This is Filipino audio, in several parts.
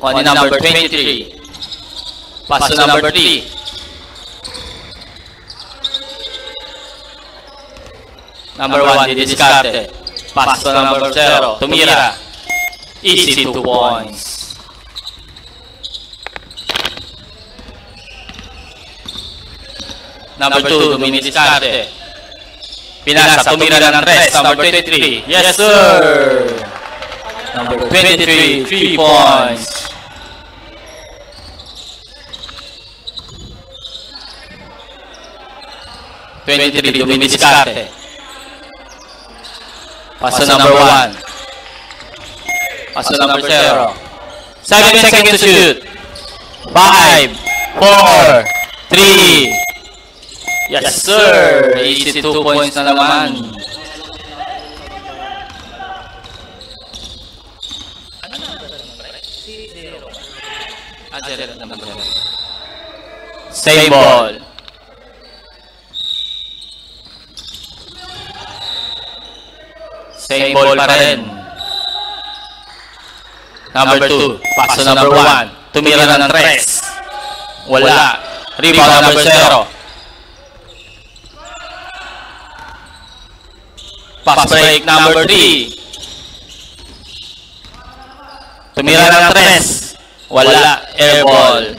On number 23. Pass to number 3. Number 1, didiskarte. Pass to number 0. Tumira. Easy 2 points. Number 2, dumidiskarte. Pinasa, tumira ng 3. Number 23. Yes, sir! Number 23, 3 points. Dumidiskarte. Pass to number 1. Pass to number 0. 7 seconds to shoot. 5, 4, 3. Yes, sir! Easy 2 points na naman. Same ball. Same ball pa rin. Number 2. Pass to number 1. Tumira na ng 3. Wala. Rebound number 0. Pass break number 3. Tumira ng 3. Wala. Air ball.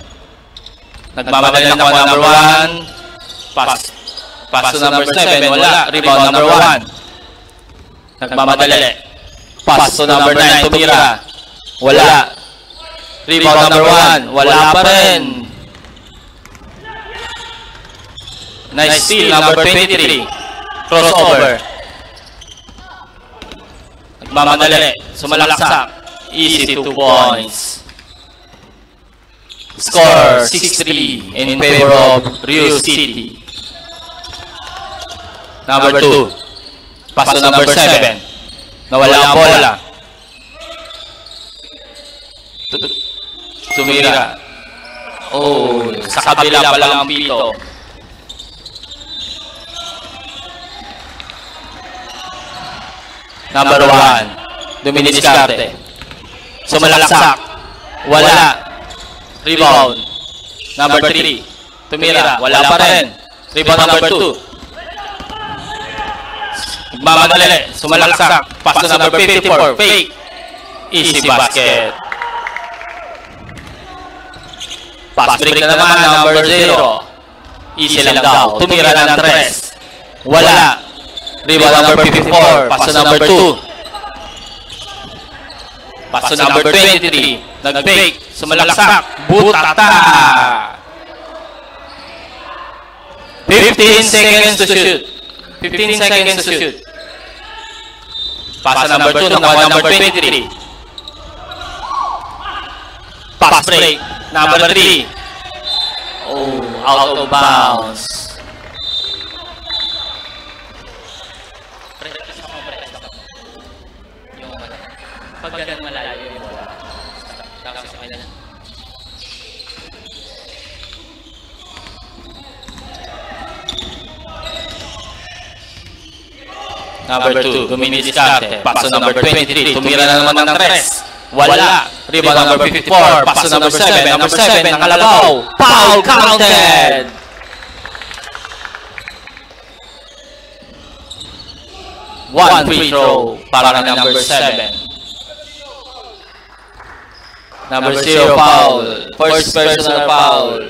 Nagmamadali na nakuha number 1. Pass to number 7. Wala. Rebound number 1. Nagmamadali. Pass to number 9. Tumira. Wala. Rebound number 1. Wala pa rin. Nice steal. Number 23. Crossover. Nagmamadali. Sumalaksak. Easy 2 points. Score 6-3 in favor of Rio City. Number 2. Pass to number 7. Nawala ang bola. Tumira. Oh, sa kabila pa lang ang pito. Number 1. Dumidiskarte. Sumalaksak. Wala. Rebound. Number 3. Tumira. Wala pa rin. Rebound number 2. Nagmamadali. Sumalaksak. Pass to number 54. Fake. Easy basket. Pass break na naman. Number 0. Easy lang daw. Tumira ng 3. Wala. Rebound number 54. Pass to number 2. Pass to number 23. Nag-fake. Sumalaksak. Butata. 15 seconds to shoot. 15 seconds to shoot. Pass to number 2. Nakuha number 23. Pass break. Number 3. Oh, out of bounds. Pag ganun malayo yung bola. Tapos sa kanya. Number 2, dumidiskarte. Pass to number 23. Tumira na naman ng 3. Wala. Rebound number 54. Pass to number 7. Number 7, nakalabaw. Foul counted. One free throw para ng number 7. Number 0 foul. First personal foul.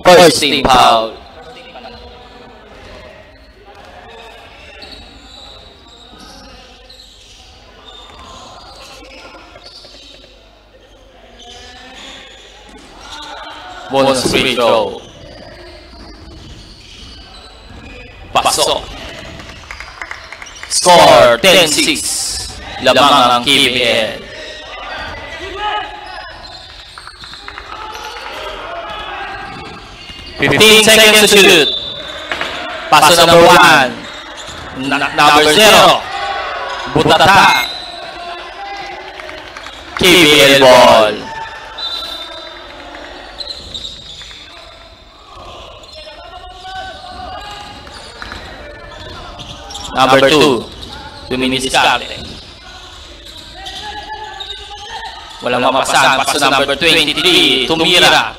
First team foul. Bonus free throw. Pasok. Score 10-6. Lamang ang KBL. Fifteen seconds to shoot. Pass to number 1. Number 0. Butata. KBL ball. Number 2. Dumidiskarte. Walang mapasan. Pass to number 23. Tumira.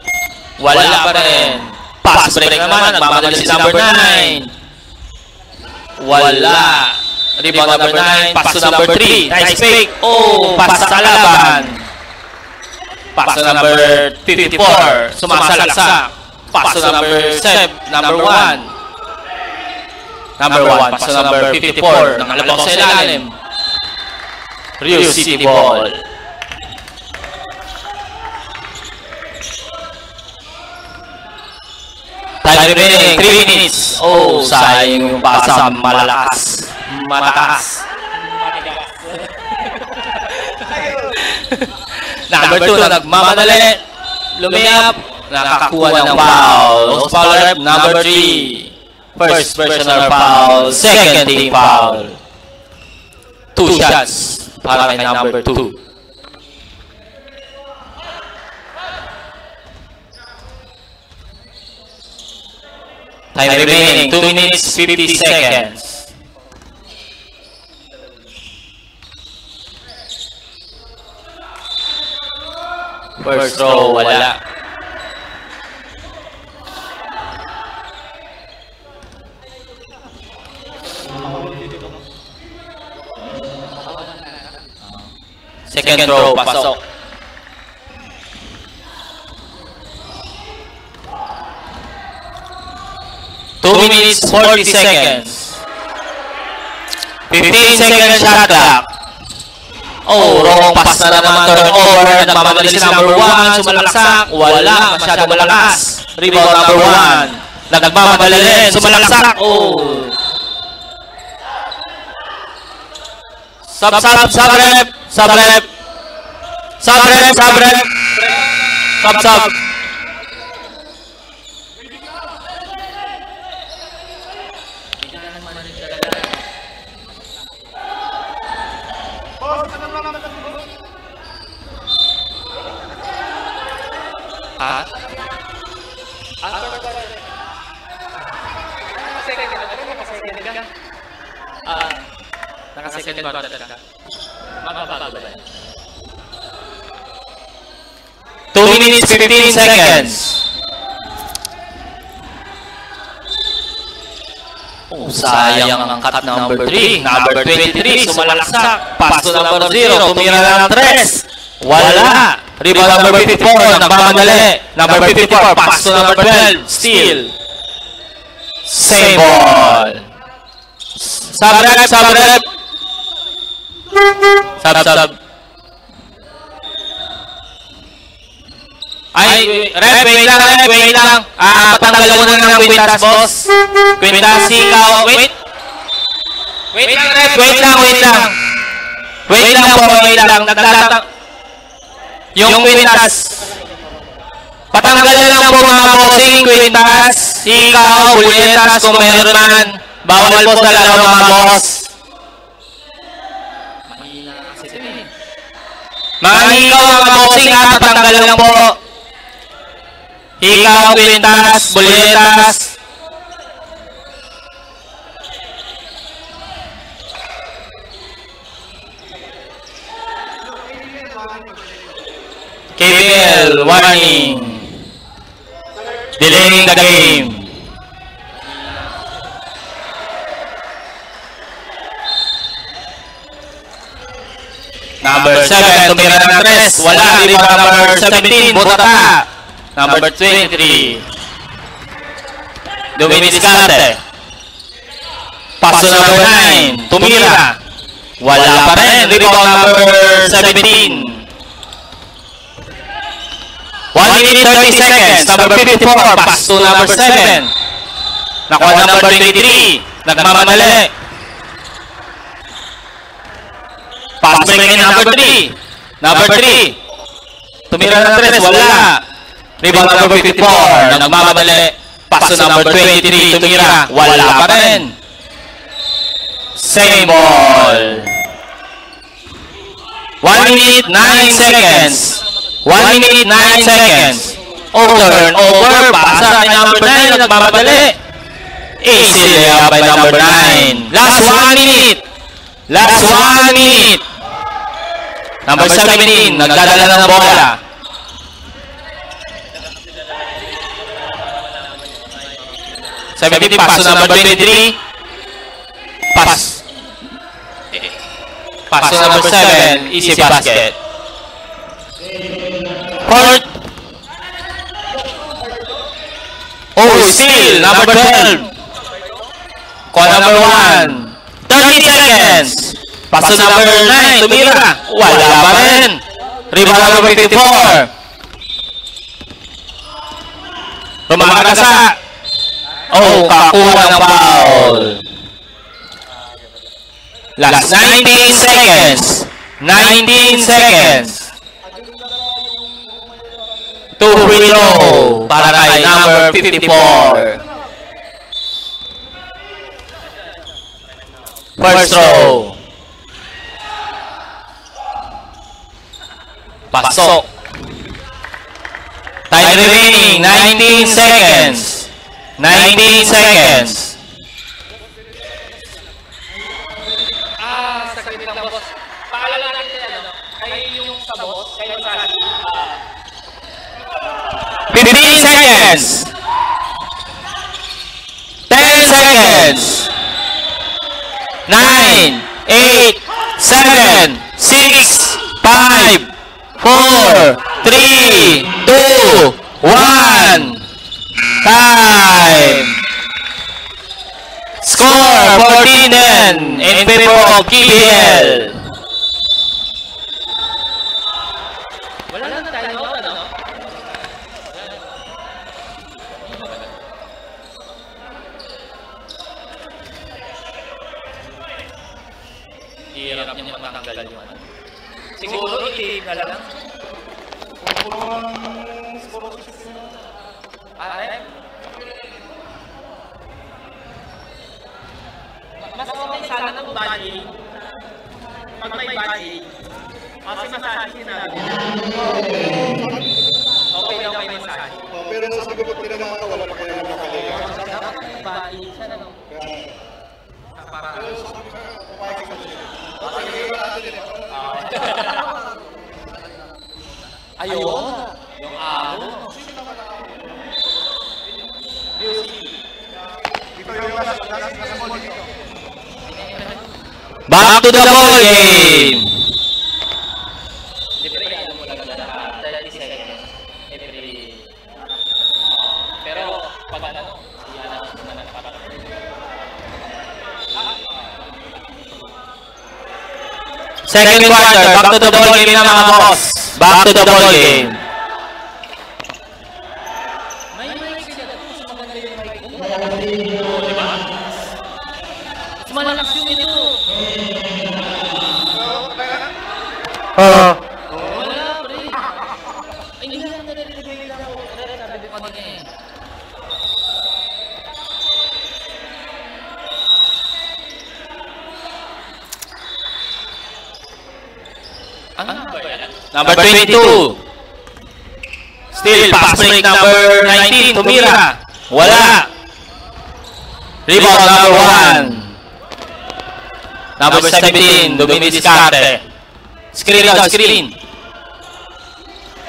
Wala pa rin. Pass break naman. Nagmamadali si number 9. Wala. Rebound number 9. Pass to number 3. Nice fake. Oh, pass sa kalaban. Pass to number 54. Sumasalaksak. Pass to number 7. Number 1. Number 1. Pass to number 54. Nangalabang sa ilalim. Rio City ball. Time remaining, 3 minutes. Oh, sayang yung pasa, malakas. Matakas. Number 2, nagmamadali. Lumiap. Nakakuha ng foul. Lost foul rep, number 3. First personal foul. Second team foul. 2 shots para kay number 2. Time remaining, 2 minutes, 50 seconds. First throw, wala. Second throw, pasok. Two minutes, 40 seconds. 15 seconds shot clock. Oh, wrong pass na naman, turnover. Nagmamadali si number 1, sumalaksak. Wala, masyado malakas. Rebound number 1. Nagmamadali rin, sumalaksak. Oh. Sub-rep. Sub. Ha? Naka-second quarter ka. Mababago ba? 2 minutes, 15 seconds. Oh, sayang ang cut number 3. Number 23, sumalaksak. Pass to number 0, tumira na ng 3. Wala. Rebound number 54, nagmamadali. Number 54, pass to number 12, steal. Same ball. Sub-rep. Sub. Ay, rep, wait lang. Patanggal mo na ng Quintas, boss. Quintas, ikaw, wait. Wait lang, rep, wait lang. Nagtatang. Yung Quintas. Patanggal na lang po mga bossing, Quintas. Ikaw, Buletas, kung meron man. Bawal po sa laro mga boss. Mga ikaw, mga bossing, patanggal lang po. Ikaw, Quintas, Buletas. KBL, warning. Delaying the game. Number 7, tumira ng 3. Wala. Rebound number 17, Botata. Number 23. Dominic Scate. Pass to number 9. Tumira. Wala pa rin. Rebound number 17. 1 minute 30 seconds. Number 54. Pass to number 7. Nakuha number 23. Nagmamadali. Pass break kay number 3. Number 3. Tumira ng 3. Wala. Rebound number 54. Nagmamadali. Pass to number 23. Tumira. Wala pa rin. Same ball. 1 minute 9 seconds. 1 minute 9 seconds. Turnover. Pasa kay number 9. Nagmamadali. Easy layup by number 9. Last 1 minute. Number 17, nagdadala ng bola. Pass to number 23. Pass to number 7, easy basket. Court. Steal, number 12. Call number 1. 30 seconds. Pass to number 9, tumira. Wala pa rin. Rebound number 54. Rumakagasa. Kakuha ng foul. Last 19 seconds. 19 seconds. 2 free throw para kay number 54. First throw. Pasok. Time remaining, 19 seconds. 19 seconds. Saglit lang, boss. Paalala natin ano, kayo yung sa boss, kayo sa 15 seconds. 10 seconds. 9, 8, 7, 6, 5, 4, 3, 2, 1. Time. Score 14 in favor of KBL. wala na tayo, ano? Hirap niya matanggal yun. Siguro i-game na lang. Mas okay sana ng body. Pag may body, kasi masahe natin. Okay daw may masahe. Pero sabi ko pag pinamata, wala pa kaya naman kalaya. Body, sana no? Ayun. Yung amo. Back to the ball game. Siyempre, ano mo lang na 30 seconds. Every... Pero, pag ano, iyan na naman. Second quarter, back to the ball game na mga boss. Back to the ball game. May mic sila. Mas maganda yung mic mo. Diba? Mas malakas yung ito. Wala, pre. Ay, hindi lang narinig lang ako. Sabi ko kanina eh. Number 22. Still pass break number 19. Tumira. Wala. Rebound number 1. Number 17. Dominic Discarte. Screen out, screen.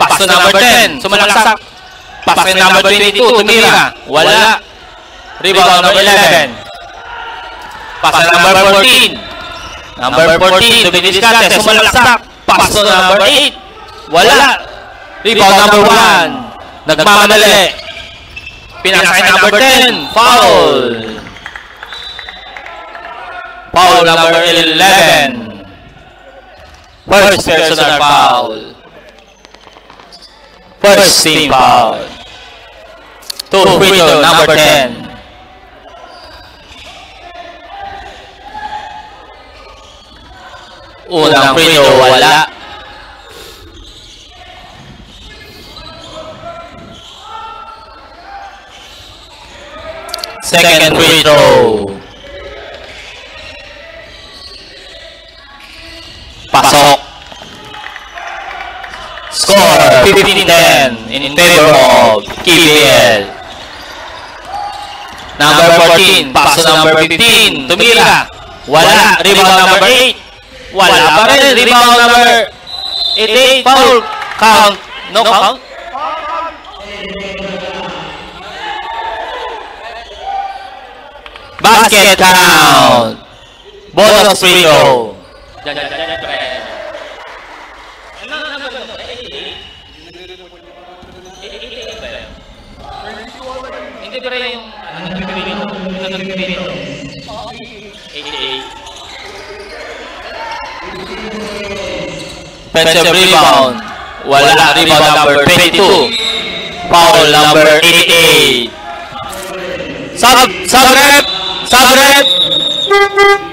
Pass to number 10. Sumalaksak. Pass to number 22. Tumira. Wala. Rebound number 11. Pass to number 14. Number 14. Dominic Discarte. Sumalaksak. Pass to number 8. Wala. Rebound number 1. Nagmamadali. Pinakasay number 10. Foul. Foul number 11. First personal foul. First team foul. 2 free throw number 10. Unang free throw, wala. Second free throw. Pasok. Score 15-10 in favor of KBL. Number 14, pass to number 15. Tumira. Wala. Rebound number 8. Wala pa rin. Rebound number 88, foul. Count. No count. Basket count. Bonus free throw. Hindi pa rin yung nagpipilin. 88. Defensive rebound. Wala. Rebound number 22. Foul number 88. Sub-rep. Sub-rep.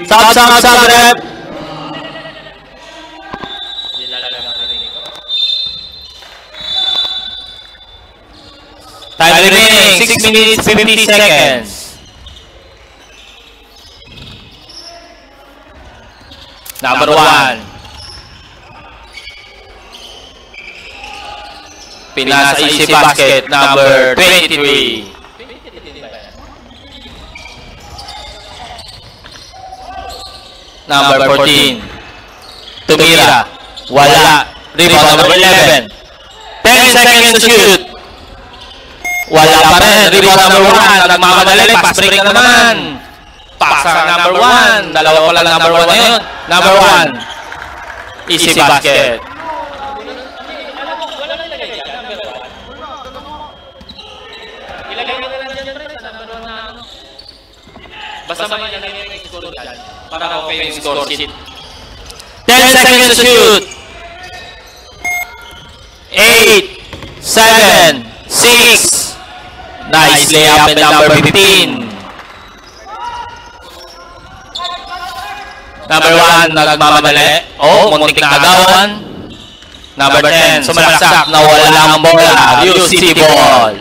Sub-rep. Time remaining, 6 minutes, 50 seconds. Number 1. Pinasa easy basket, number 23. Number 14. Tumira. Wala. Rebound number 11. 10 seconds to shoot. Wala pa rin. Rebound number 1. Nagmamadali. Pass break na naman. Pasa number 1. Dalawa pala number 1 na yun. Number 1. Easy basket. Ilagay mo na lang dyan, pre, sa number 1 na ano. Basta may ilagay mo yung score dyan. Para okay yung score sheet. 10 seconds to shoot. 8, 7, 6. Nice layup in number 15. Number 1, nagmamadali. Oh, muntik na agawan. Number 10, sumalaksak na wala ang bola. UCT ball.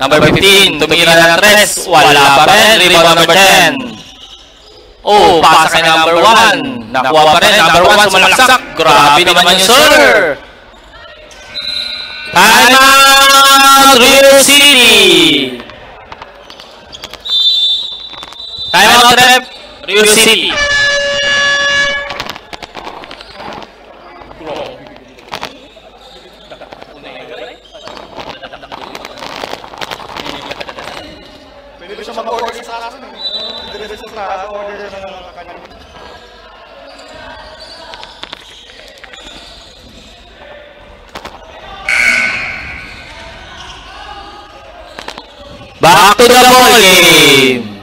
Number 15, tumira ng 3. Wala pa rin. Rebound number 10. Oh, pasa kay number 1. Nakuha pa rin. Number 1 sumalaksak. Grabe naman yun, sir. Time out, Rio City. Time out, rep. Rio City. Pwede ba siya mag-order sa akin? Pwede ba siya sa order siya ng kanyang... Back to the ball game.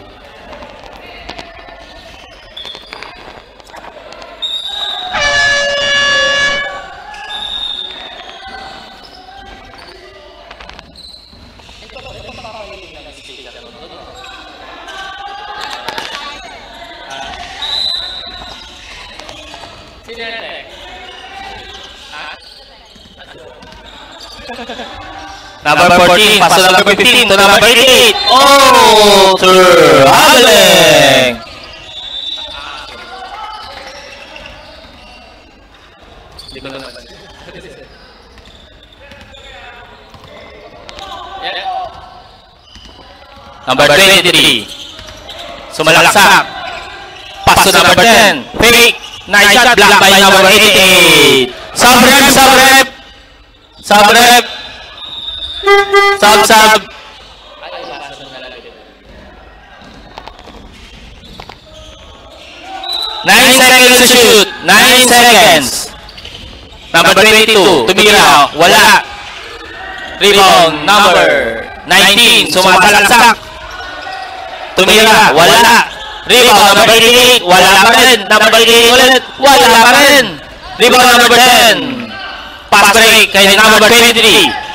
Number 14, pass to number 15 to number 88. Oh, sir, Hagling. Number 23. Sumalaksak. Pass to number 10. Fake. Nice shot blocked by number 88. Sub-rep, sub-rep. Sub-rep. Sub-sub. 9 seconds to shoot. 9 seconds. Number 22. Tumira. Wala. Rebound. Number 19. Sumasalaksak. Tumira. Wala. Rebound. Number 88. Wala pa rin. Number 88 ulit. Wala pa rin. Rebound number 10. Pass break kay number 23.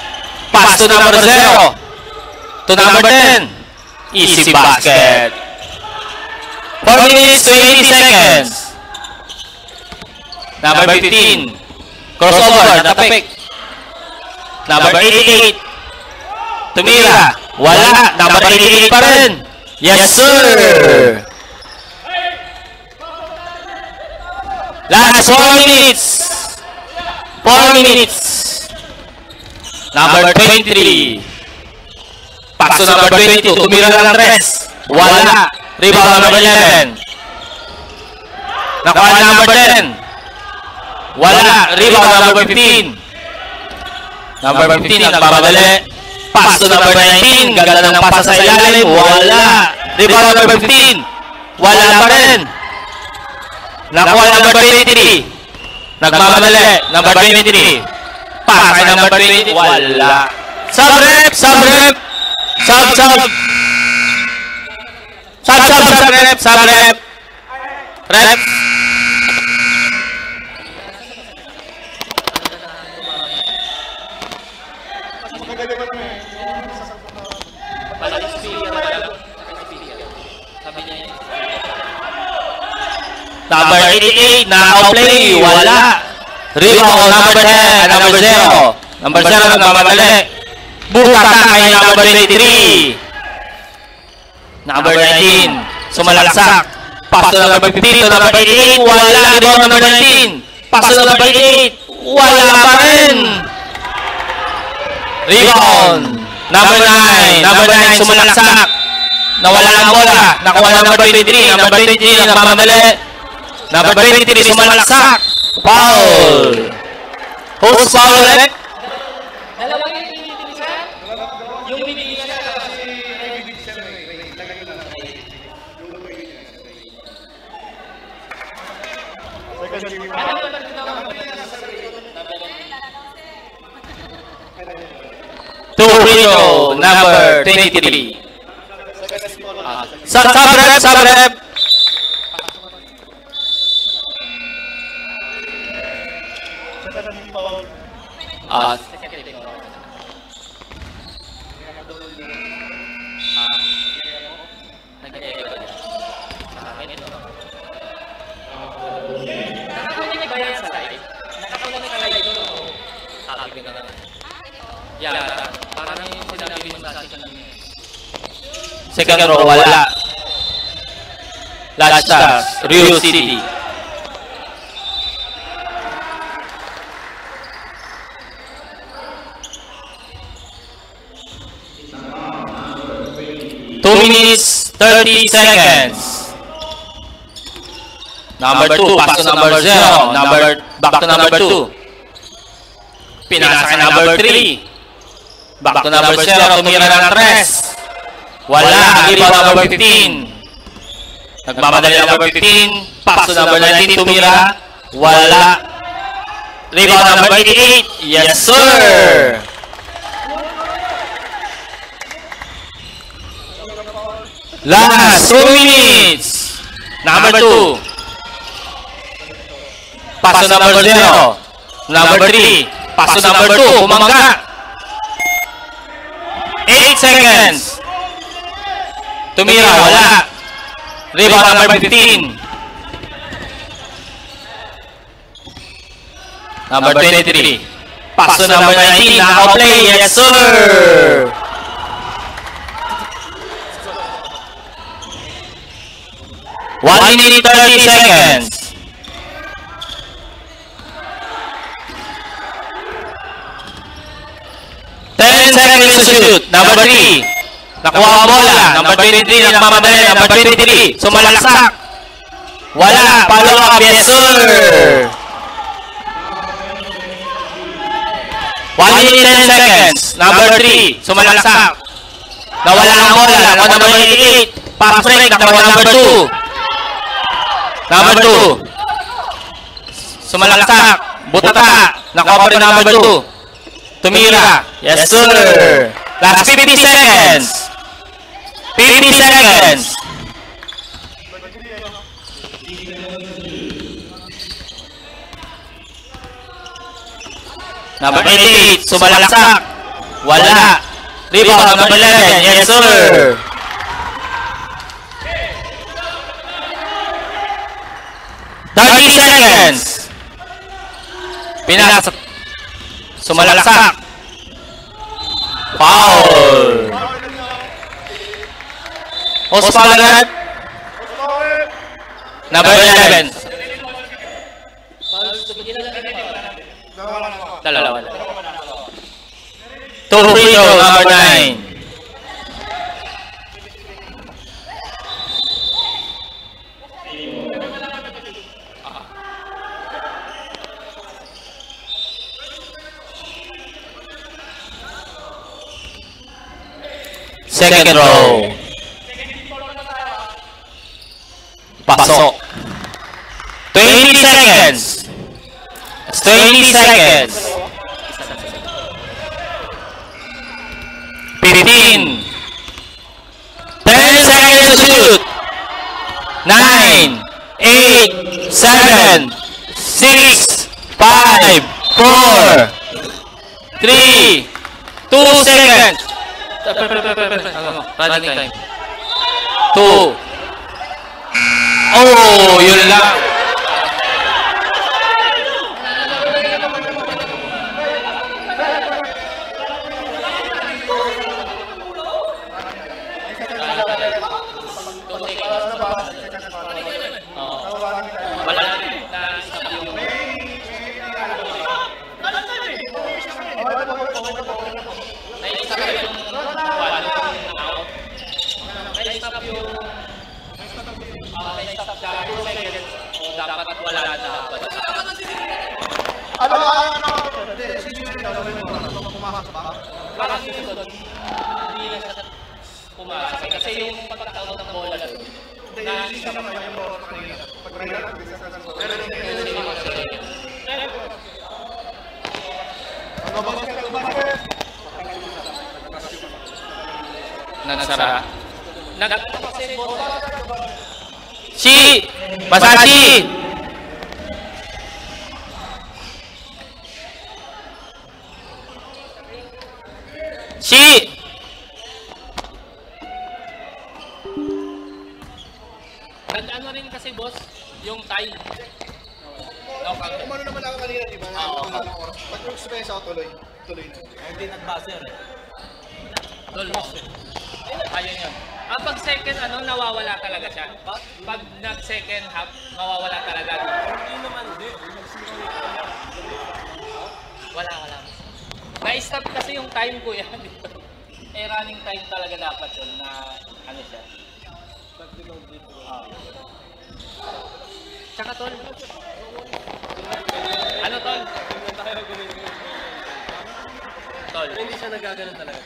Pass to number 0. To number 10. Easy basket. 4 minutes to 80 seconds. Number 15. Crossover. Natapik. Number 88. Tumira. Wala. Number 88 pa rin. Yes, sir. Last 4 minutes. 4 minutes. Number 23. Pass Pass to number 22. Tumira ng 3. Wala. Rebound number 11. Nakuha number 10. Wala. Rebound number 15. Number 15, nagmamadali. Pass to number 19. Ganda ng pasa sa ilalim. Wala. Rebound number 15. Wala pa rin. Nakuha number 23. Nagmamadali. Number 23. Pass kay number 20. Wala. Sub-rep. Sub-rep. Sub-sub. Sub-sub. Sub-rep. Sub-rep. Rep. Number 88, naka-play, wala. Rebound, number 10, number 0. Number 0, nagmamadali. Bukata kay number 23. Number 19, sumalaksak. Pass to number 15 to number 88, wala. Rebound, number 19. Pass to number 88, wala pa rin. Rebound, number 9. Number 9, sumalaksak. Nawala ang bola. Nakuha number 23. Number 23, nagmamadali. Number 23, sumalaksak. Foul. Who's foul ulit? Dalawang yung binibigyan? Yung binibigyan Two free throw, number 23. Sub-rep, sub-rep. Second row, wala. Last Stars, Rio City. Two minutes, 30 seconds. Number 2, pass to number 0. Back to number 2. Pinasa kay number 3. Back to number 0, tumira ng 3. Wala, rebound number 15. Nagmamadali number 15. Pass to number 19, tumira. Wala. Rebound number 88. Yes, sir! Last 2 minutes. Number 2. Pass to number 0. Number 3. Pass to number 2. Pumangga. 8 seconds. Tumira, wala. Rebound number 15. Number 23. Pass to number 19. Naka-play. Yes, sir! One minute 30 seconds. Seconds to shoot. Number 3. Nakuha ang bola. Number 23. Nagmamadali. Number 23. Sumalaksak. Wala. Follow up. Yes, sir. 1 minute 10 seconds. Number 3. Sumalaksak. Nawala ang bola. Nakuha number 88. Pass break. Nakuha number 2. Number 2. Sumalaksak. Butata. Nakuha pa rin number 2. Tumira. Yes, sir. Last 50 seconds. 50 seconds. Number 88. Sumalaksak. Wala. Rebound number 11. Yes, sir. Seconds. Pinasok. Sumalaksak. Foul. Host foul agad. Number 11. Dalawa. Two free throw, number 9. Second row. Pasok. 20 seconds. It's 20 seconds. 15. 10 seconds to shoot. 9, 8, 7, 6, 5, 4, 3, 2 seconds. Running time. 2. Oh, yun lang. Dapat wala na. Para susunod, hindi na siya pumasok. Kasi yung pagkataon ng bola doon, na-isa pa yung bola kanina. Nagsara. Kasi bola. Shi! Masashi! Shi! Nag-ano rin kasi boss, yung tie. Umano naman ako kanina, di ba? Pag yung ako tuloy na. Hindi nag-buzzer. Ayun yun. Pag second nawawala talaga siya. Pag nag-second half, mawawala talaga. Hindi naman din. Wala. Na-stop kasi yung time ko yan. Running time talaga dapat yun na ano siya. Tsaka tol. Ano tol? Tol. Hindi siya nagaganon talaga.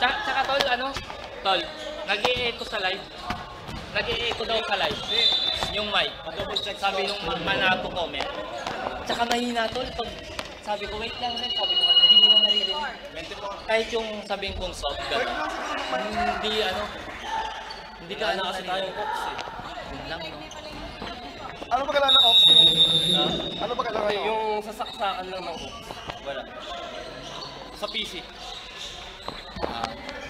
Tsaka tol, tol, nag-i-echo sa live. Nag-i-echo daw sa live. Yung mic. Sabi nung manako comment. Tsaka mahina tol, pag sabi ko, wait lang, sabi ko, hindi nila naririnig. Kahit yung sabihin kong soft, gano'n. Hindi ka kasi tayong Ox eh. Yun lang, no? Ano ba kailangan ng Ox? Ano ba kailangan ng Ox? Yung sasaksakan lang ng Ox. Wala. Sa PC.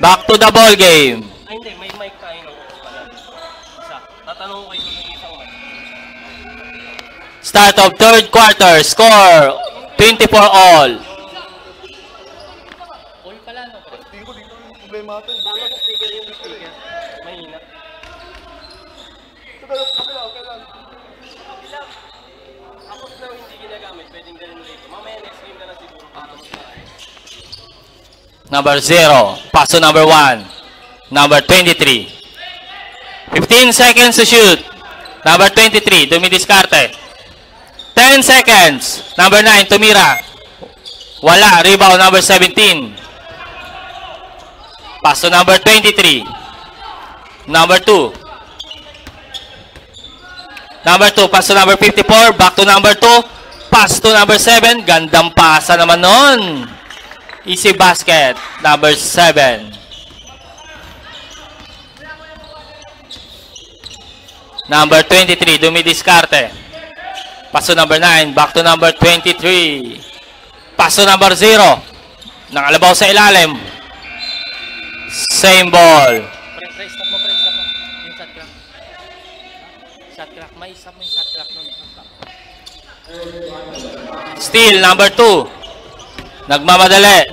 Back to the ball game. Ay hindi, may mic tayo ng Ox pala. Isa. Tatanong ko kayo kung isang mic. Start of third quarter. Score 24 all. All pala, no? Tingin ko dito yung problema natin. Tama na speaker yung speaker. Mahina. Kapila. Tapos na hindi ginagamit, pwedeng ganun dito. Mamaya next game na lang siguro. Number 0. Paso number 1. Number 23. 15 seconds to shoot. Number 23. Dumidiskarte. 10 seconds. Number 9. Tumira. Wala. Rebound number 17. Paso number 23. Number 2. Number 2. Paso number 54. Back to number 2. Pass to number 7. Gandang pasa naman nun. Easy basket, number 7. Number 23, dumidiskarte. Paso number 9, back to number 23. Paso number 0. Nakalabaw sa ilalim. Same ball. Stop mo. Yung shot clock. Shot clock. May stop mo yung shot clock nun. Steal, number 2. Nagmamadali.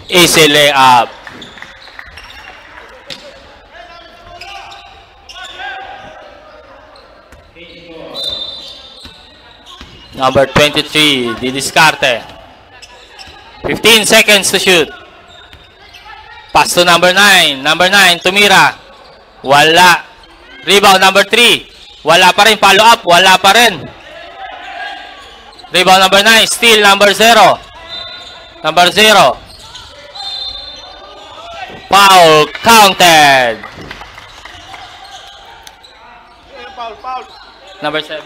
Easy layup. Number 23, didiskarte. 15 seconds to shoot. Pass to number 9. Number 9, tumira. Wala. Rebound number 3. Wala pa rin. Follow up. Wala pa rin. Rebound number 9. Steal number 0. Number 0. Foul counted. Foul. Number 7.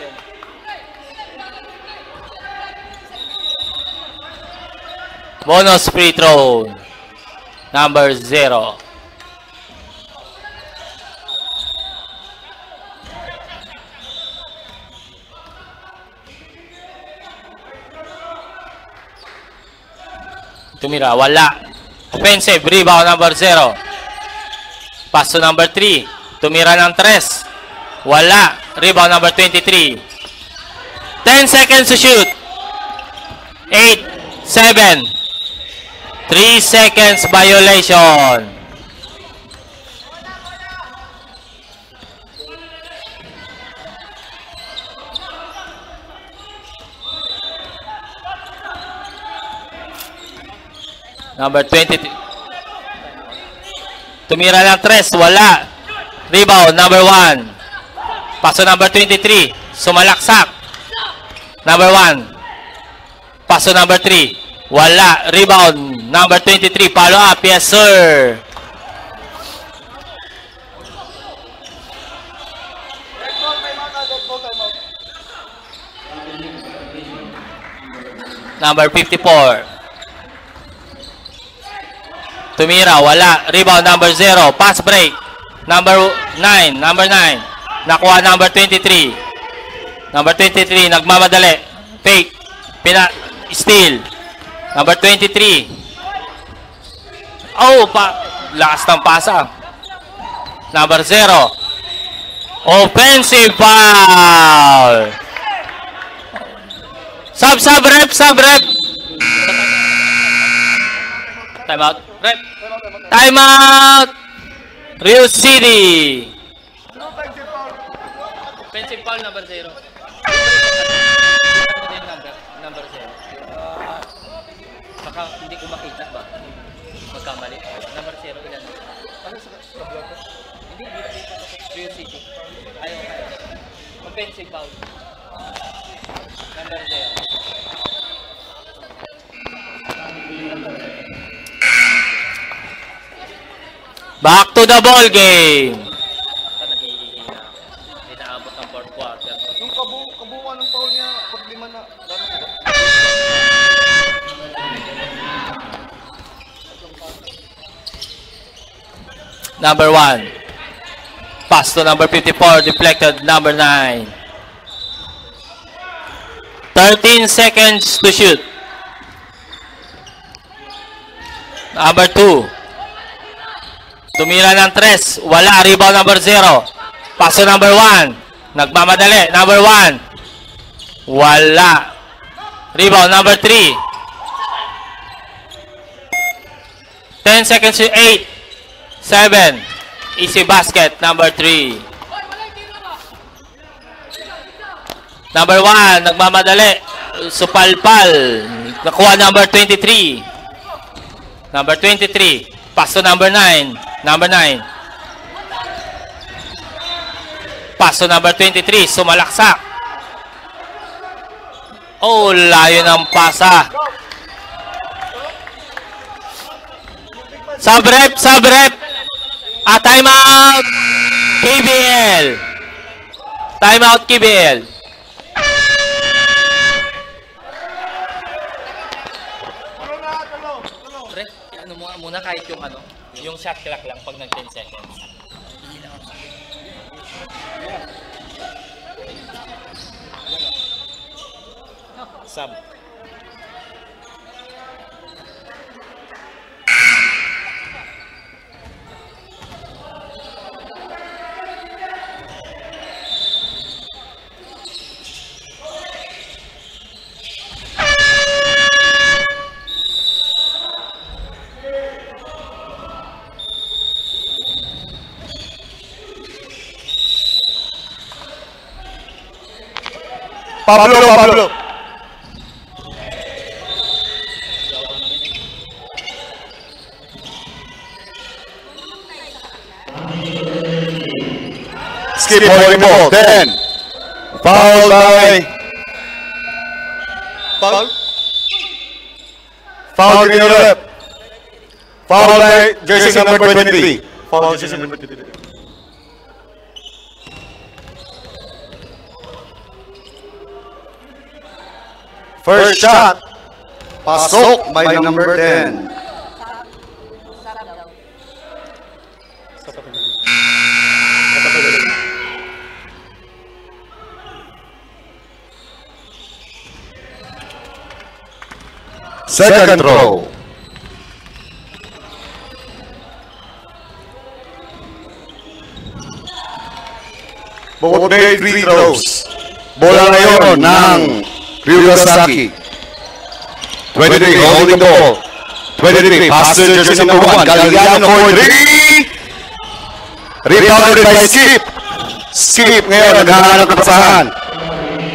Bonus free throw. Number 0. Tumira, wala. Offensive, rebound number 0. Pass to number 3. Tumira ng 3. Wala. Rebound number 23. 10 seconds to shoot. 8, 7. 3 seconds violation. Number 23. Tumira ng 3. Wala. Rebound, number 1. Paso number 23. Sumalaksak. Number 1. Paso number 3. Wala. Rebound, number 23. Follow up. Yes, sir. Number 54. Tumira, wala. Rebound, number 0. Pass break. Number 9. Number 9. Nakuha, number 23. Number 23, nagmamadali. Fake. Steal. Number 23. Oh, lakas ng pasa. Number 0. Offensive foul. Sub rep. Time out. Rep. Time out. Rio City. Offensive foul number 0. Number 0. Baka hindi ko makita ba? Magkamali. Number 0 ilan? Hindi. Rio City. Ayaw. Offensive foul. Number 0. Back to the ball game. Hindi naabot ng 4th quarter. Yung kabuuan ng foul niya, pag 5 na, gano'n ba? Number 1. Pass to number 54. Deflected, number 9. 13 seconds to shoot. Number 2. Tumira ng 3. Wala. Rebound number 0. Paso number 1. Nagmamadali. Number 1. Wala. Rebound number 3. 10 seconds to 8. 7. Easy basket. Number 3. Number 1. Nagmamadali. Supalpal. Nakuha number 23. Number 23. Paso number 9. Number 9. Paso number 23. Sumalaksak. Oh, layo ng pasa. Sub-rep. Time out. KBL. Time out, KBL. Pre, ano mo muna kahit yung shot clock lang pag nag 10 seconds. Sub. Pablo. Skip volleyball. 10. Foul by foul. Foul in Europe. Foul by jersey number 23. Foul jersey number 23. First shot. Pasok by number 10. Second throw. Both made free throws. Bola ngayon ng Ryugasaki. 23 holding the ball. 23 passes jersey number 1. Galliano for 3. Rebounded by Skip. Skip ngayon naghahanap ng pasahan.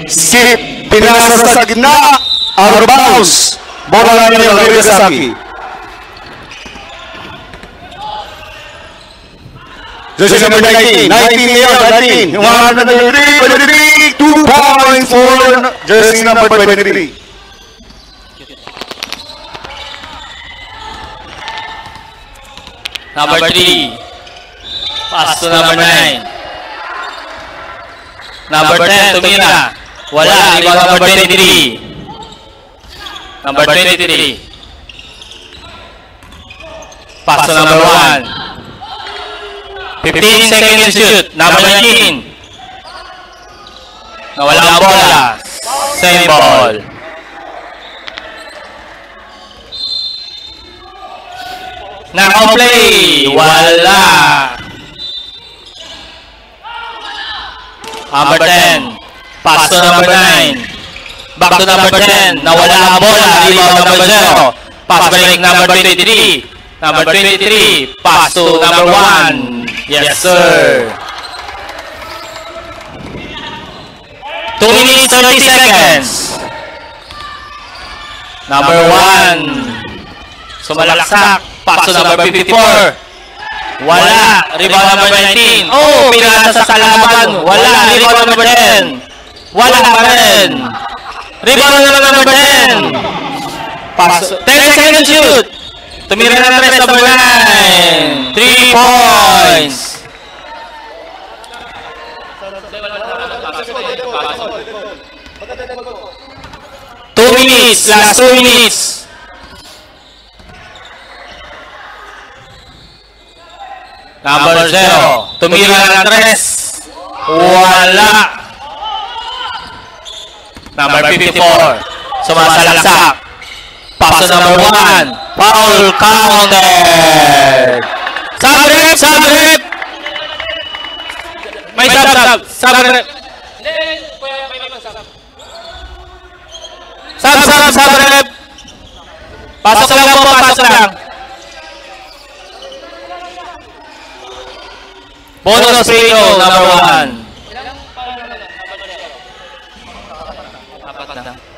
Skip pinasa sa gitna. Out of bounds. Bola ngayon ng Ryugasaki. Jersey number 19. 19 ngayon. 19. Yung mga number 23. 2 points for jersey number 23. Number 3. Pass to number 9. Number 10, tumira. Wala. Rebound number 23. Number 23. Pass to number 1. 15 seconds to shoot. Number 19. Nawala ang bola. Same ball. Naka-play. Wala. Number 10. Pass to number 9. Back to number 10. Nawala ang bola. Rebound number 0. Pass break number 23. Number 23. Pass to number 1. Yes, sir. 2 minutes, 30 seconds. Number 1. Sumalaksak. Pass to number 54. Wala. Rebound number 19. Oh, pinasa sa kalaban. Wala. Rebound number 10. Wala pa rin. Rebound number 10. Pass. 10 seconds shoot. Tumira na rin number 9. 3 points. Two minutes. Last 2 minutes. Number 0. Tumira na 3. Wala. Number 54. Sumasalaksak. Pass to number 1. Foul counted. Sabrip! Sabrip! May sab-sab. Sabrip. Sab-sab. Sabrip. Pasok lang po. Pasok lang. Bonus free throw, number 1.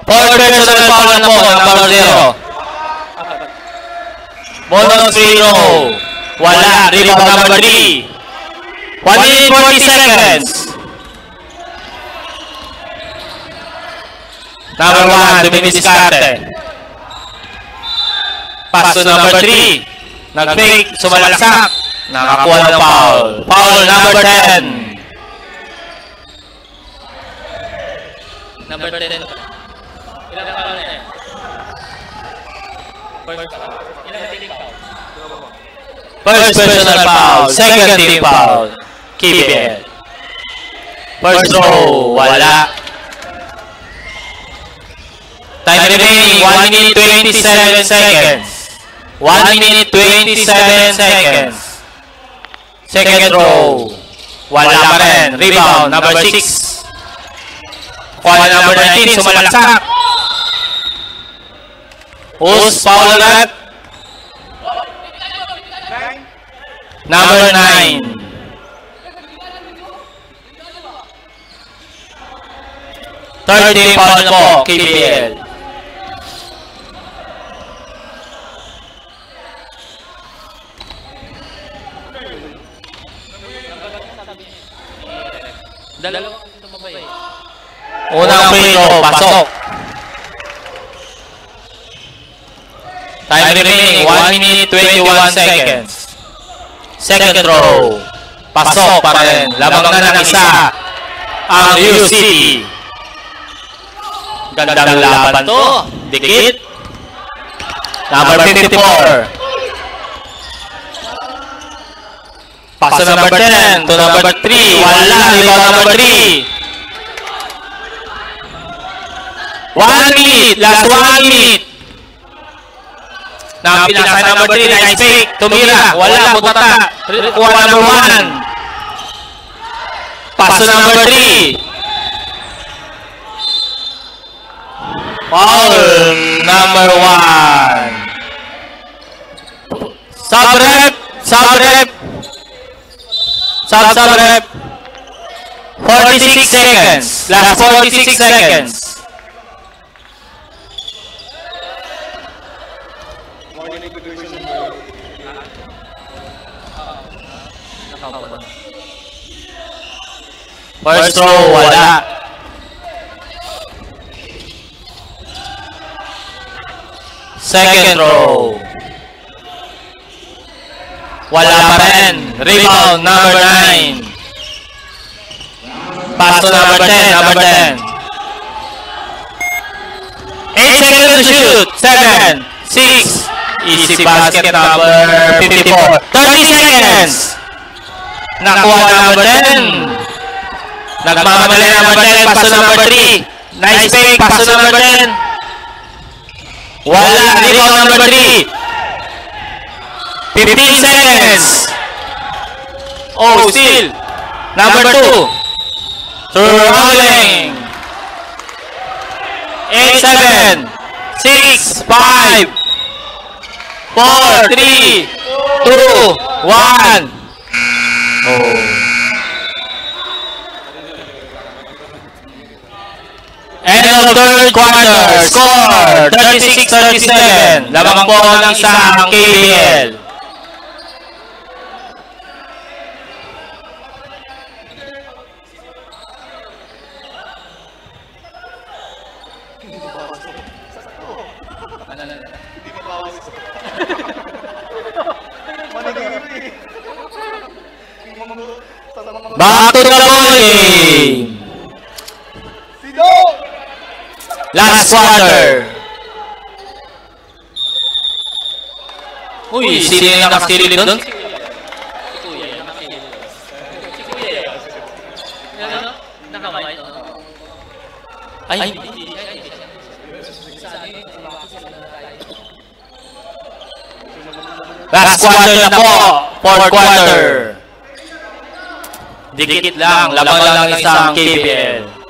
Fourth personal foul na po, number 0. Bonus free throw. Wala. Rebound number 3. 1 minute 40 seconds. Number 1, dumimiskarte. Pass to number 3. Nag-fake, sumalaksak. Nakakuha ng foul. Foul number 10. Number 10. Ilang foul na yan? First personal foul. Second team foul. Keep it. First throw. Wala. Time remaining. 1 minute 27 seconds. 1 minute 27 seconds. Second throw. Wala pa rin. Rebound. Number 6. Kuha number 19. Sumalaksak. Who's foul agad? Number 9. Third team foul na po. KBL. Unang free throw, pasok. Time remaining, 1 minute 21 seconds. Second throw. Pasok pa rin. Lamang na ng isa ang Rio City. Gandang laban to. Dikit. Number 54. Pass to number 10 to number 3. Wala. Rebound number 3. 1 minute. Last 1 minute. Na pinasa number 3. Nice pick. Tumira. Wala. Butata. Kuha number 1. Pass to number 3. Foul number 1. Sub-rep. Sub-rep. Sub-rep. 46 seconds. Last 46 seconds. First throw, wala. Second throw. Wala pa rin. Rebound, number 9. Pass to number 10, number 10. 8 seconds to shoot. 7, 6. Easy basket, number 54. 30 seconds. Nakuha number 10. Nagmamadali number 10, pass to number 3. Nice pick, pass to number 10. Wala, rebound number 3. 15 seconds. Oh, still. Number 2. Rolling. 8, 7, 6, 5, 4, 3, 2, 1. Oh. End of third quarter. Score 36-37. Lamang po ng isang KBL. Back to the ball game. Last quarter. Uy, sino yung nakasilip doon? Ay. Last quarter na po. Fourth quarter. Dikit lang. Laban lang ng isang KBL.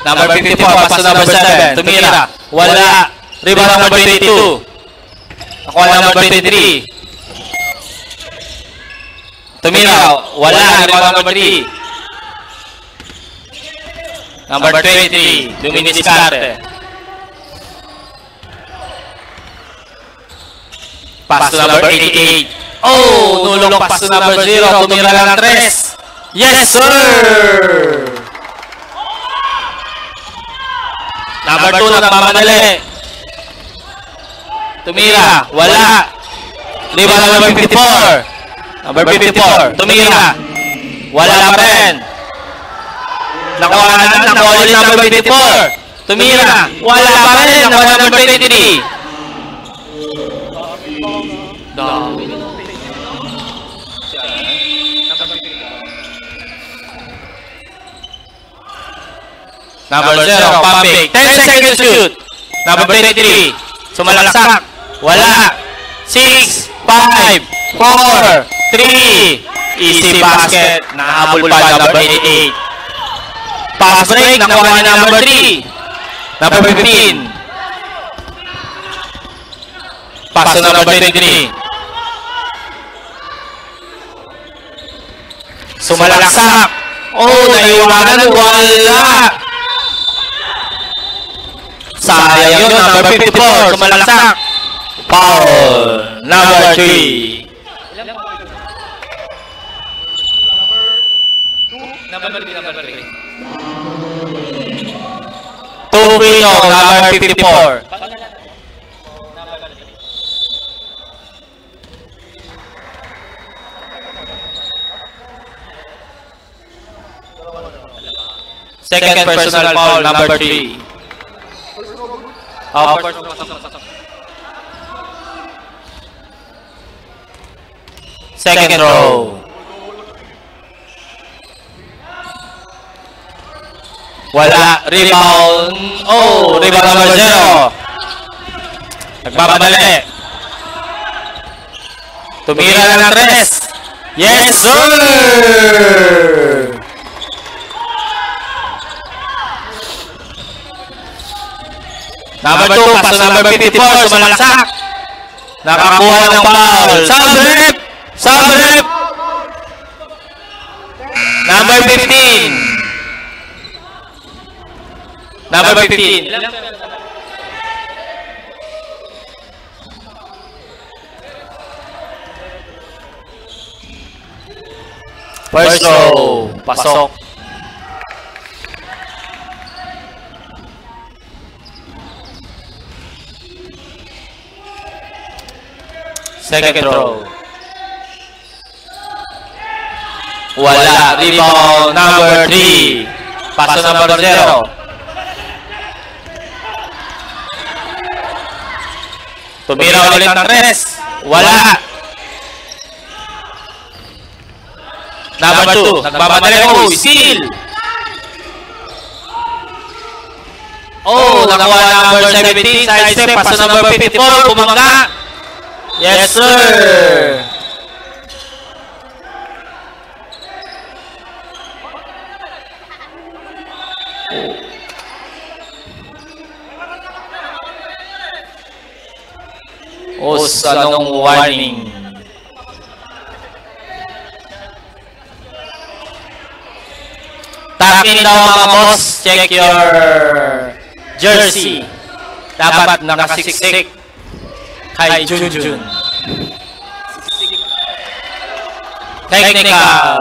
Number 54, pass to number 7. Tumira. Wala. Rebound number 22. Nakuha number 23. Tumira. Wala. Rebound number 3. Number 23. Luminis Carte. Pass to number 88. Oh! Nulong pass to number 0. Tumira lang 3. Yes, sir! Number 2 nagmamadali. Tumira. Wala. Rebound number 54. Number 54. Tumira. Wala pa rin. Nakuha ulit number 54. Tumira. Wala pa rin. Nakuha number 23. Number 0, pumping. 10 seconds to shoot. Number 23. Sumalaksak. Wala. 6, 5, 4, 3. Easy basket. Nahabol pa number 88. Pass break. Nakuha ni number 3. Number 15. Pass to number 23. Sumalaksak. Oh, naiwanan. Wala. Sayang yun, number 54, sumalaksak. Foul, number 3. Number 3, number 3. 2 free throw, number 54. Second personal foul, number 3. Second row. Wala. Rebound. Oh, rebound number 0. Nagbamadali. Tumira na ng 3. Yes, sir! Number 2, paso number 54, sumalaksak. Nakakuha ng foul. Sub-rep! Sub-rep! Number 15. Number 15. First row. Pasok. Second row. Wala. Rebound number 3. Paso number 0. Tumira ulit ng 3. Wala. Number 2. Nagmamadali. Oh, steal. Oh, nakuha number 17. Side step. Paso number 54. Bumangga. Yes, sir. Oh, anong warning? Takin daw mga boss, check your jersey. Dapat nakasiksik kay Junjun. Technical.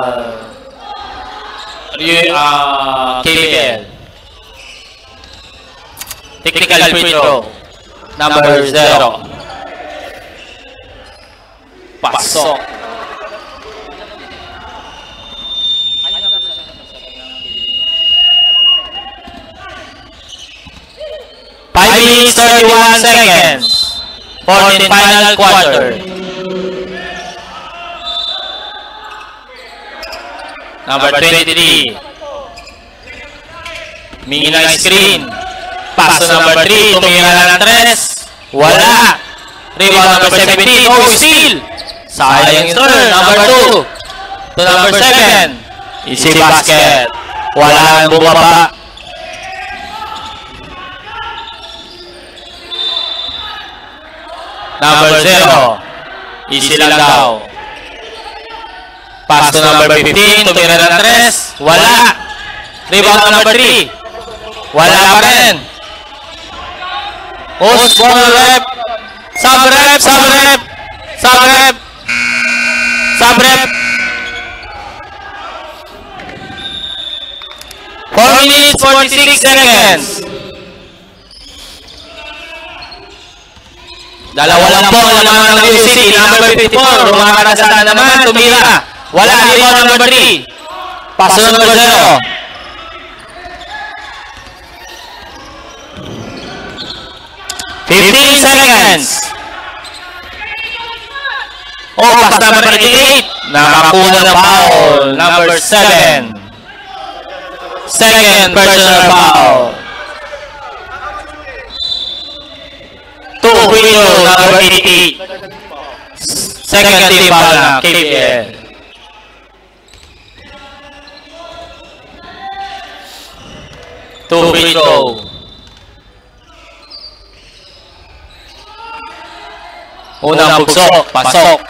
KBL. Technical free throw. Number 0. Pasok. Five minutes, 31 seconds for the final quarter. Number 23. Mingi ng screen. Paso number 3. Tumira na ng 3. Wala. Rebound number 17. Oh, steal. Sayang sir. Number 2. To number 7. Easy basket. Wala ang bumaba. Number 0. Easy lang daw. Pass to number 15. Tumira ng 3. Wala. Rebound number 3. Wala pa rin. Post ball rep. Sub-rep. Sub-rep. Sub-rep. Sub-rep. 4 minutes, 46 seconds. Dalawa lang po ang naman ng New City. Number 54. Rumakarasada naman. Tumira. Wala. Rebound number 3. Paso number 0. $15 seconds. Oh, pass number 88. Nakakuha ng foul. Number 7. Second personal foul. 2 free throw, number 88. Second team foul na, KBL. Two free throw. Unang bugso, pasok.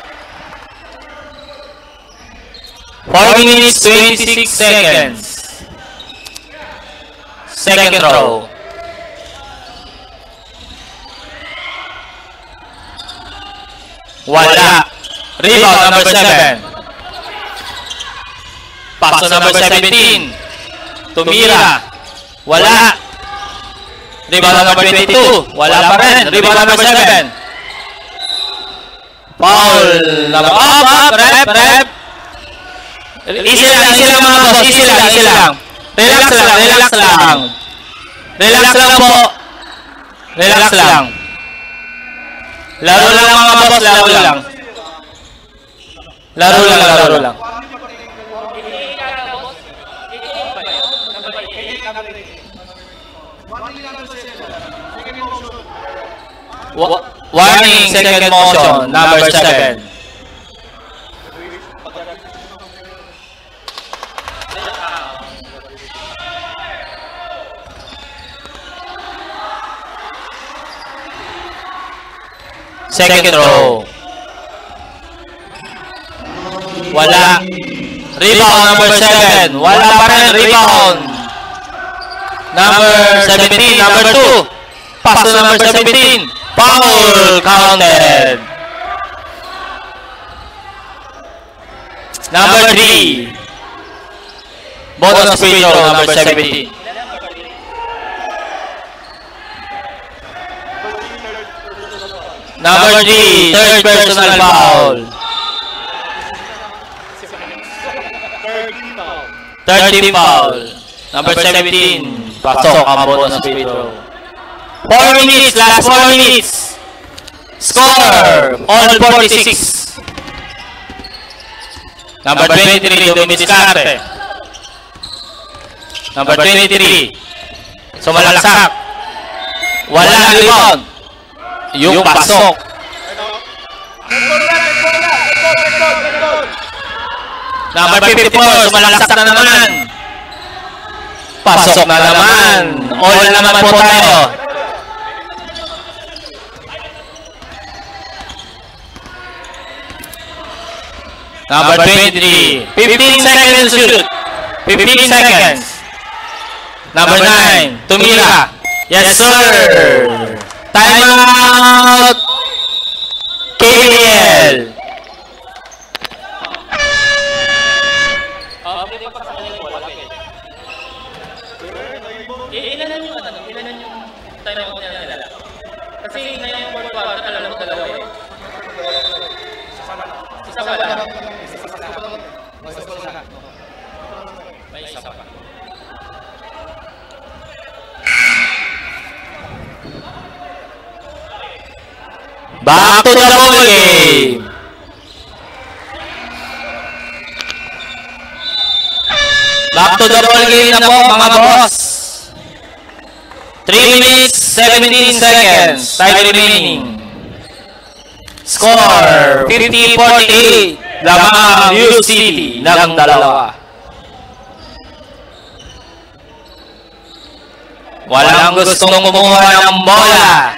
4 minutes, 26 seconds. Second row. Wala. Rebound number 7. Pass to number 17. Tumira. Wala. Rebound number 22. Wala pa rin. Rebound number 7. Foul. Rep. Easy lang mga boss. Easy lang. Relax lang. Relax lang po. Relax lang. Laro lang mga boss. Laro lang. Warning, second motion, number 7. Second row. Wala. Rebound number 7. Wala pa rin rebound. Number 17, number 2. Pass to number 17. Foul counted. Number 3. Bonus free throw, number 17. Number 3, third personal foul. 13 foul. Number 17. Pasok ang bonus free throw. 4 minutes, last 4 minutes. Score, all 46. Number 23, dumidiskarte. Number 23, sumalaksak. Wala rebound. Yung pasok. Number 54, sumalaksak na naman. Pasok na naman. All na naman po tayo. Number 23, 15 seconds to shoot. 15 seconds. Number 9, Tumira. Yes, sir. Timeout. KBL. Ilanan yung timeout nila. Kasi ngayon yung fourth quarter, alam mo dalawa eh. Isa pa lang. May isa pa. Back to the ball game. Back to the ball game na po mga boss. 3 minutes, 17 seconds. Time remaining. Score, 50-48. Lamang New City ng dalawa. Walang gustong kumuha ng bola.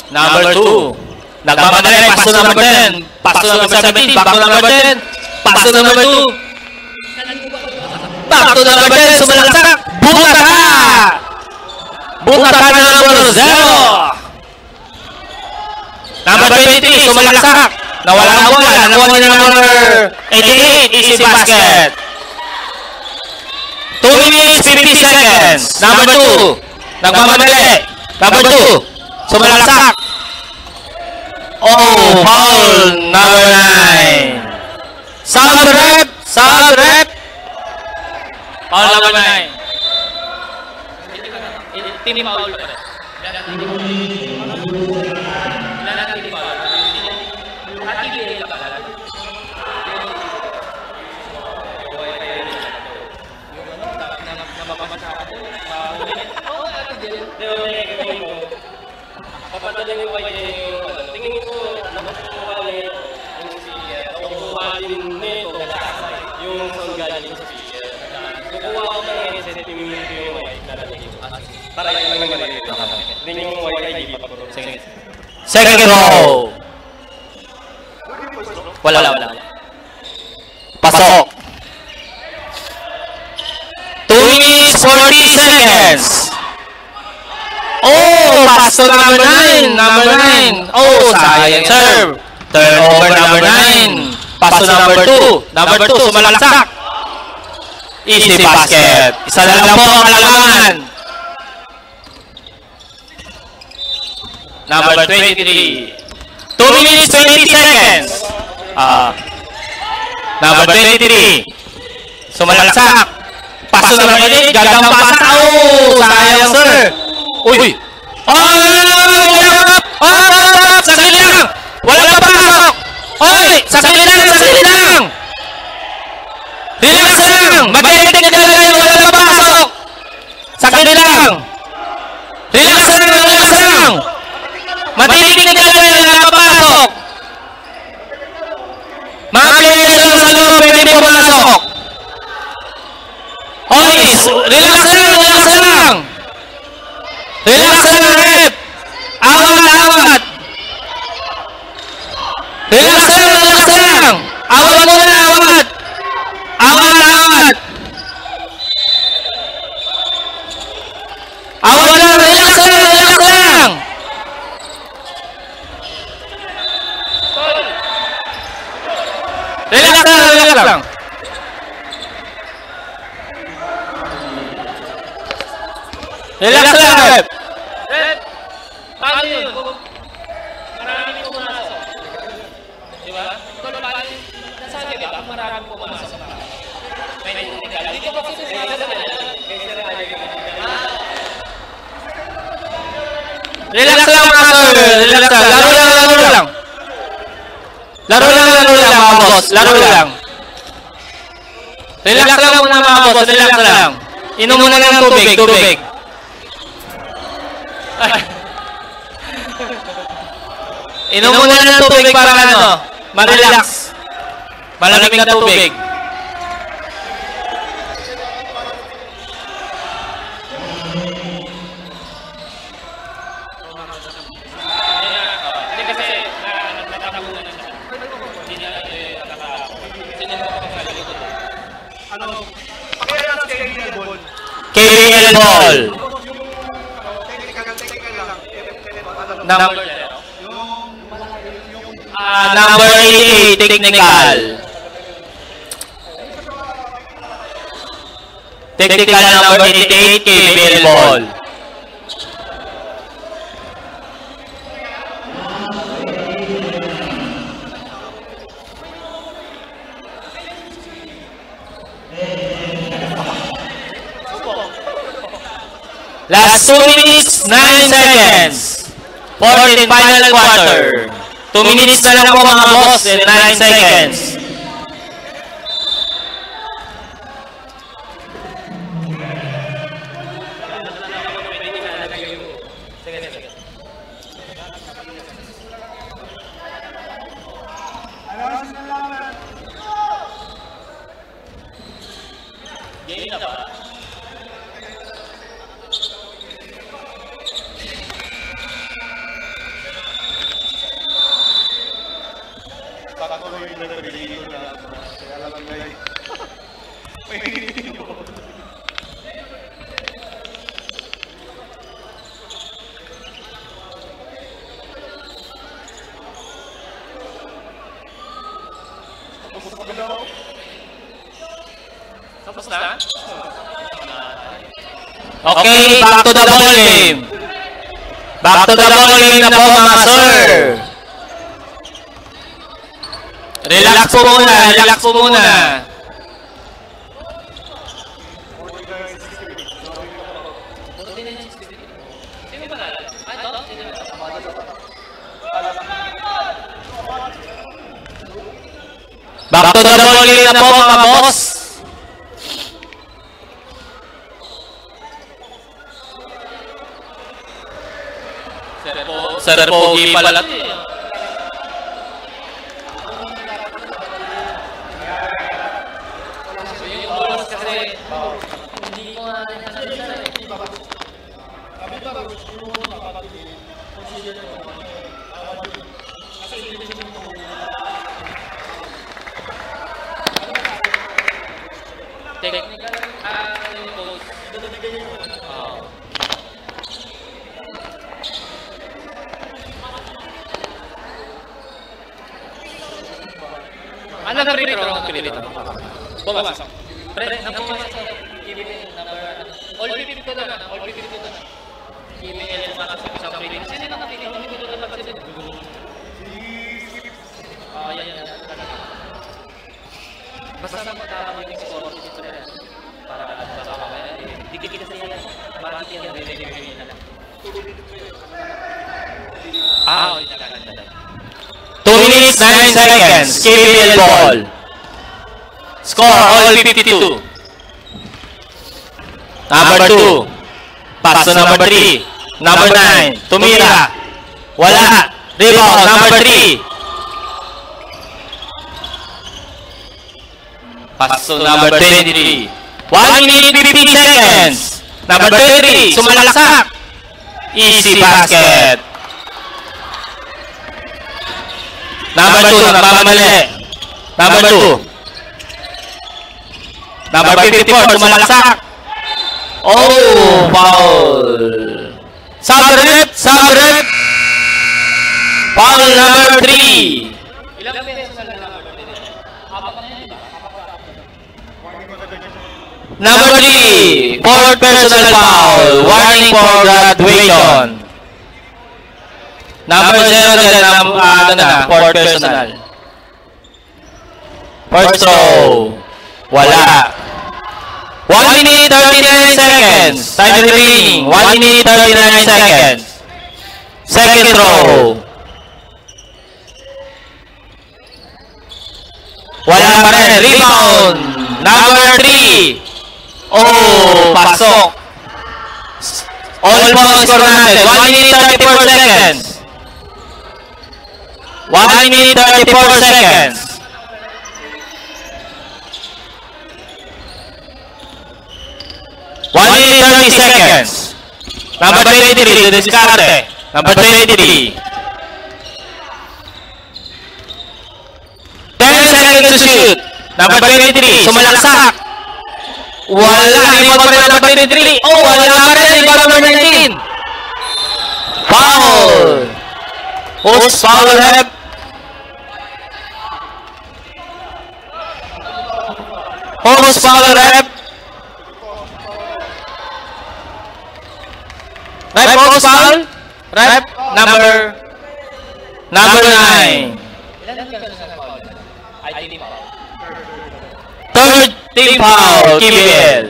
Number 2. Nagmamadali, pass to number 10. Pass to number 17. Back to number 10. Pass to number 2. Back to number 10. Sumalaksak. Butaka! Butaka na number 0. Number 20. Sumalaksak. Nawala ang bola. Nakuha niya number 88. Easy basket. 2 minutes, 50 seconds. Number 2. Nagmamadali. Number 2. Sumalaksak. Oh, foul number 9. Sound rep. Foul number 9. Team foul pa rin. Ilan ang team foul? At IBL pa lang. Papadala yung tingin ko nakukuha yung speaker. Nakukuha din nito yung sound galing sa speaker. Kukuha ko ng headset yung mic nalalagay ko. Para lang naman dito. Then yung wifi di pa po. Second row. Wala. Pasok. 2 minutes, 40 seconds. Oh, Pass to number 9. Number 9. Oh, sayang serve. Turnover number 9. Pass to number 2. Number 2, sumalaksak. Easy basket. Isa na lang po ang kalamangan. Number 23. 2 minutes, 20 seconds. Number 23. Sumalaksak. Pass to number 8. Gandang pasa. Oh, sayang sir. Uy. Saglit lang! Walang papasok! Hoy! Saglit lang! Relax lang! Mag-editing na kayo! Walang papasok! Saglit lang! Relax lang! Mag-editing na kayo! Walang papasok! Mga players lang sa loob, pwede pumasok! Hoy! Relax lang! Relax lang, rep! Awat! Relax lang! Awat muna, awat! Awat! Awat lang, relax lang! Relax lang! Relax lang, rep! Red! Paano yun? Maraming pumasok. Di ba? Ito na paano yung nasabi ba? Kung maraming pumasok. May technical. Hindi ko kasi pumasok. Relax lang mga sir! Relax lang! Laro lang! Laro lang mga boss! Laro lang! Relax lang muna mga boss! Relax lang! Inom muna ng tubig! Inom muna ng tubig para ma-relax. Malamig na tubig. Hindi kasi natabunan na siya. Hindi na sinunod ko sa likod. KBL ball. Number 0. Number 88, technical. Technical number 88, KBL ball. Last 2 minutes, 9 seconds. 14 final quarter. 2 minutes na lang po mga boss and 9 seconds. Tapos na? Okay, back to the ball game. Back to the ball game na po mga sir. Relax po muna. Back to the ball game na po mga boss. Sir Pogi pala. nag-free throw. Pumasok. Pre, nagpumasok sa KBL number, all 50 ko na. KBL pumasok sa free throw. Sino na free throw? Hindi ko na pagsasin. Yan. Basta magkakaroon yung score dito na yan. Para dikit kasi yan. Bakit yan re-review na lang. 2 minutes, 9 seconds. KBL ball. Score, all 52. Number 2. Pass to number 3. Number 9. Tumira. Wala. Rebound, number 3. Pass to number 23. 1 minute, 15 seconds. Number 23. Sumalaksak. Easy basket. Number 2, nagmamali. Number 2. Number 54, sumalaksak. Oh, foul. Sub-rep. Foul number 3. Ilang beses na number 3? Apat na yun, diba? Number 3, fourth personal foul. Warning for graduation. Number 0, fourth personal. First throw. Wala. 1 minute 39 seconds. Time remaining. 1 minute 39 seconds. Second throw. Wala pa rin. Rebound. Number 3. Oh, pasok. Almost score natin. 1 minute 34 seconds. 1 minute 34 seconds. One minute 30 seconds. Number 23, diskarte. Number 23. 10 seconds to shoot. Number 23, sumalaksak. Wala, rebound pa rin number 23. Oh, wala pa rin, rebound number 19. Foul. Post foul rep. Post foul rep. Rep post foul. Rep number 9. Third team foul, KBL.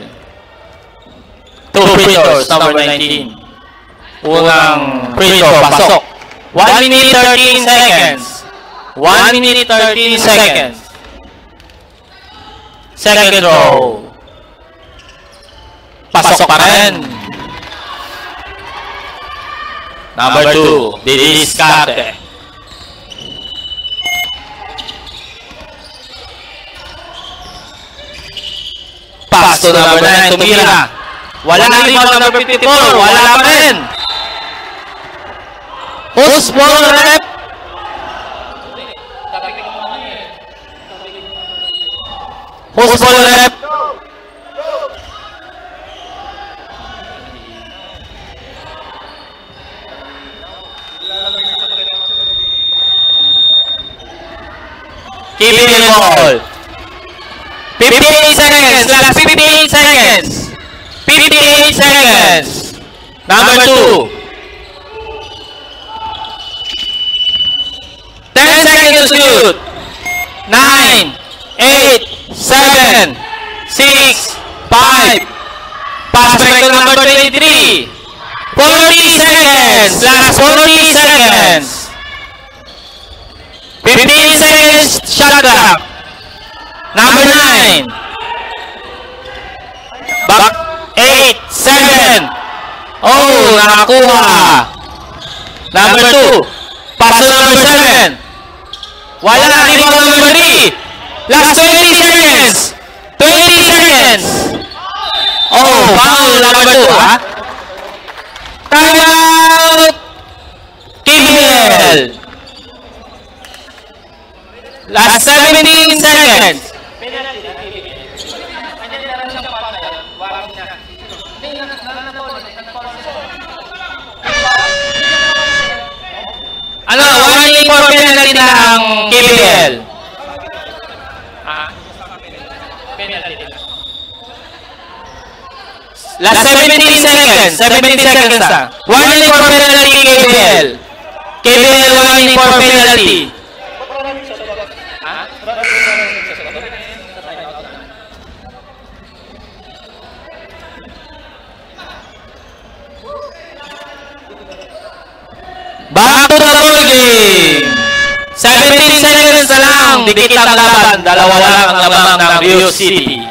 2 free throws, number 19. Unang free throw, pasok. 1 minute 13 seconds. 1 minute 13 seconds. Second throw. Pasok pa rin. Number 2, didiskarte. Pass to number 9, tumira. Wala na rebound number 54, wala pa rin. Post ball rep. Post ball rep. KBL ball. 58 seconds. Last 58 seconds. 58 seconds. Number 2. 10 seconds to shoot. 9, 8, 7, 6, 5. Pass back to number 23. 40 seconds. Last 40 seconds. 15 seconds. Shot clock. Number 9. Back 8, 7. Oh, nakakuha. Number 2. Pass to number 7. Wala, rebound number 3. Last 20 seconds. 20 seconds. Oh, foul number 2, ha? Time out. KBL. Last 17 seconds. Ano, warning for penalty ng KBL. Last 17 seconds. 17 seconds na. Warning for penalty, KBL. KBL warning for penalty. Back to the ball game. 17 seconds na lang. Dikit ang laban. Dalawa lang ang lamang ng Rio City.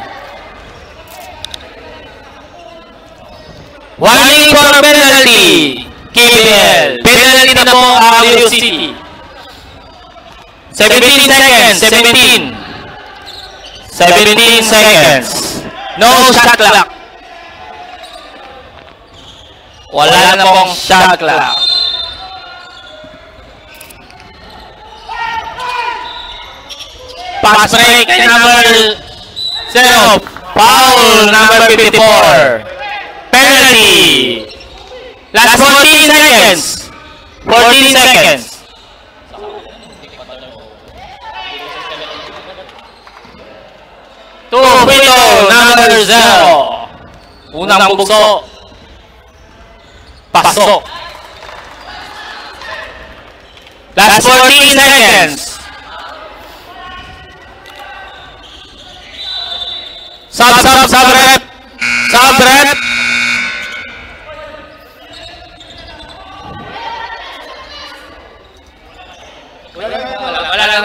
Warning for penalty. KBL. Penalty na po ang Rio City. 17 seconds. 17. 17 seconds. No shot clock. Wala na pong shot clock. Pass break number 0. Foul number 54. Penalty. Last 14 seconds. 14 seconds. To free throw number 0. Unang bugso. Pasok. Last 14 seconds. Sub-rep. Wala lang.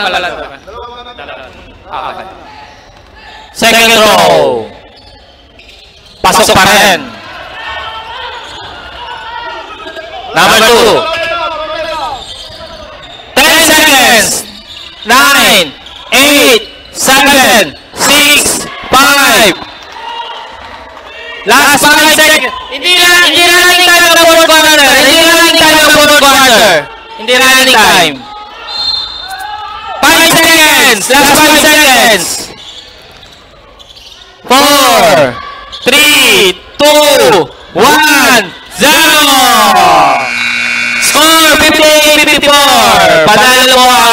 Okay. Second row. Pasok pa rin. Number 2. 10 seconds. 9, 8, 7, 6, 5. Last 5 seconds. Hindi na running time ng fourth quarter. Hindi running time. 5 seconds. Last 5 seconds. 4, 3, 2, 1, 0. Score 58-54. Panalo mo ang